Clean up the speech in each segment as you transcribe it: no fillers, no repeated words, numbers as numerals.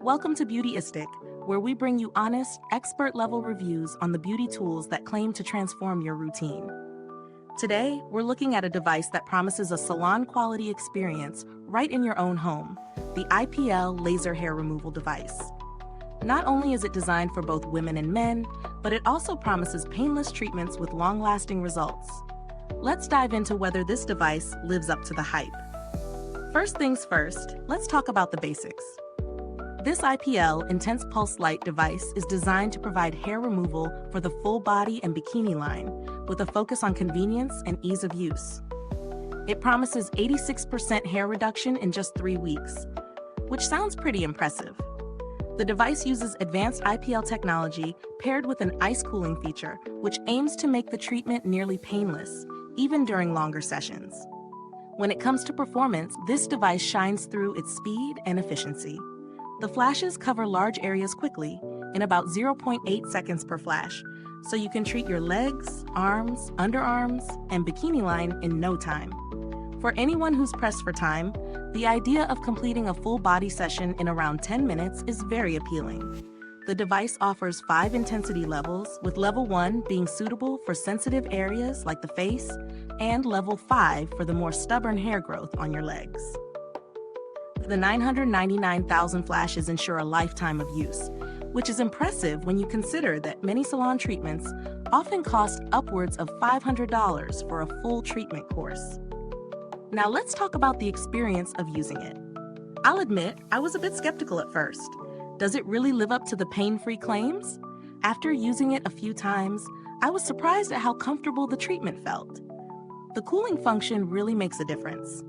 Welcome to Beautyistic, where we bring you honest, expert-level reviews on the beauty tools that claim to transform your routine. Today, we're looking at a device that promises a salon-quality experience right in your own home, the IPL laser hair removal device. Not only is it designed for both women and men, but it also promises painless treatments with long-lasting results. Let's dive into whether this device lives up to the hype. First things first, let's talk about the basics. This IPL Intense Pulse Light device is designed to provide hair removal for the full body and bikini line, with a focus on convenience and ease of use. It promises 86% hair reduction in just 3 weeks, which sounds pretty impressive. The device uses advanced IPL technology paired with an ice cooling feature, which aims to make the treatment nearly painless, even during longer sessions. When it comes to performance, this device shines through its speed and efficiency. The flashes cover large areas quickly, in about 0.8 seconds per flash, so you can treat your legs, arms, underarms, and bikini line in no time. For anyone who's pressed for time, the idea of completing a full body session in around 10 minutes is very appealing. The device offers 5 intensity levels, with level 1 being suitable for sensitive areas like the face, and level 5 for the more stubborn hair growth on your legs. The 999,000 flashes ensure a lifetime of use, which is impressive when you consider that many salon treatments often cost upwards of $500 for a full treatment course. Now let's talk about the experience of using it. I'll admit, I was a bit skeptical at first. Does it really live up to the pain-free claims? After using it a few times, I was surprised at how comfortable the treatment felt. The cooling function really makes a difference.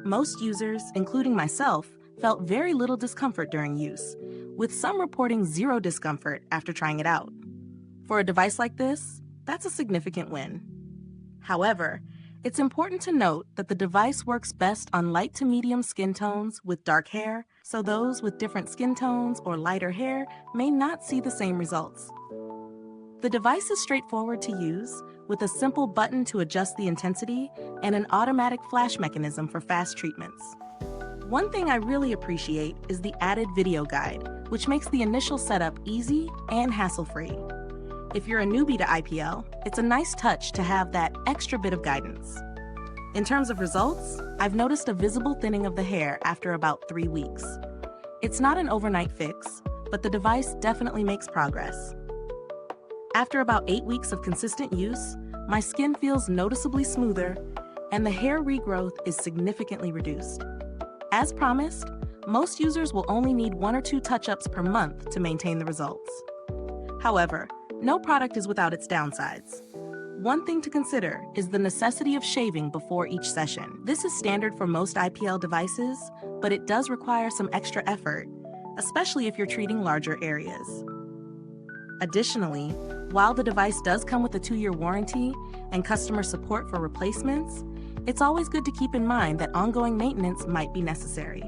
Most users, including myself, felt very little discomfort during use, with some reporting zero discomfort after trying it out. For a device like this, that's a significant win. However, it's important to note that the device works best on light to medium skin tones with dark hair, so those with different skin tones or lighter hair may not see the same results. The device is straightforward to use, with a simple button to adjust the intensity and an automatic flash mechanism for fast treatments. One thing I really appreciate is the added video guide, which makes the initial setup easy and hassle-free. If you're a newbie to IPL, it's a nice touch to have that extra bit of guidance. In terms of results, I've noticed a visible thinning of the hair after about 3 weeks. It's not an overnight fix, but the device definitely makes progress. After about 8 weeks of consistent use, my skin feels noticeably smoother, and the hair regrowth is significantly reduced. As promised, most users will only need 1 or 2 touch-ups per month to maintain the results. However, no product is without its downsides. One thing to consider is the necessity of shaving before each session. This is standard for most IPL devices, but it does require some extra effort, especially if you're treating larger areas. Additionally, while the device does come with a 2-year warranty and customer support for replacements, it's always good to keep in mind that ongoing maintenance might be necessary.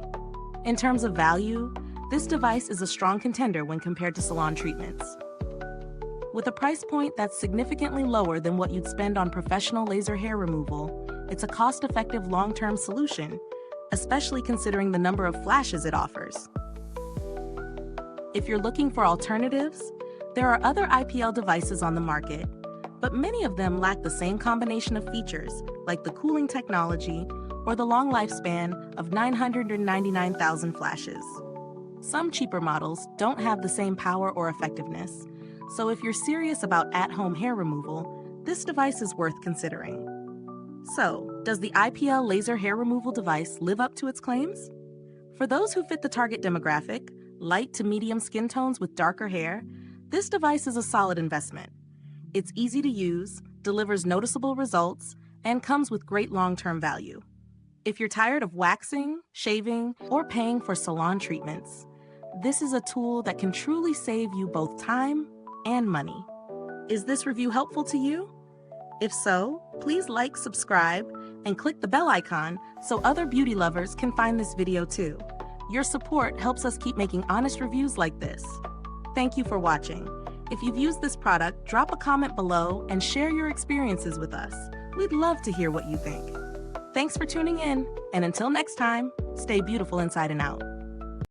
In terms of value, this device is a strong contender when compared to salon treatments. With a price point that's significantly lower than what you'd spend on professional laser hair removal, it's a cost-effective long-term solution, especially considering the number of flashes it offers. If you're looking for alternatives, there are other IPL devices on the market, but many of them lack the same combination of features, like the cooling technology or the long lifespan of 999,000 flashes. Some cheaper models don't have the same power or effectiveness, so if you're serious about at-home hair removal, this device is worth considering. So, does the IPL laser hair removal device live up to its claims? For those who fit the target demographic, light to medium skin tones with darker hair, this device is a solid investment. It's easy to use, delivers noticeable results, and comes with great long-term value. If you're tired of waxing, shaving, or paying for salon treatments, this is a tool that can truly save you both time and money. Is this review helpful to you? If so, please like, subscribe, and click the bell icon so other beauty lovers can find this video too. Your support helps us keep making honest reviews like this. Thank you for watching. If you've used this product, drop a comment below and share your experiences with us. We'd love to hear what you think. Thanks for tuning in, and until next time, stay beautiful inside and out.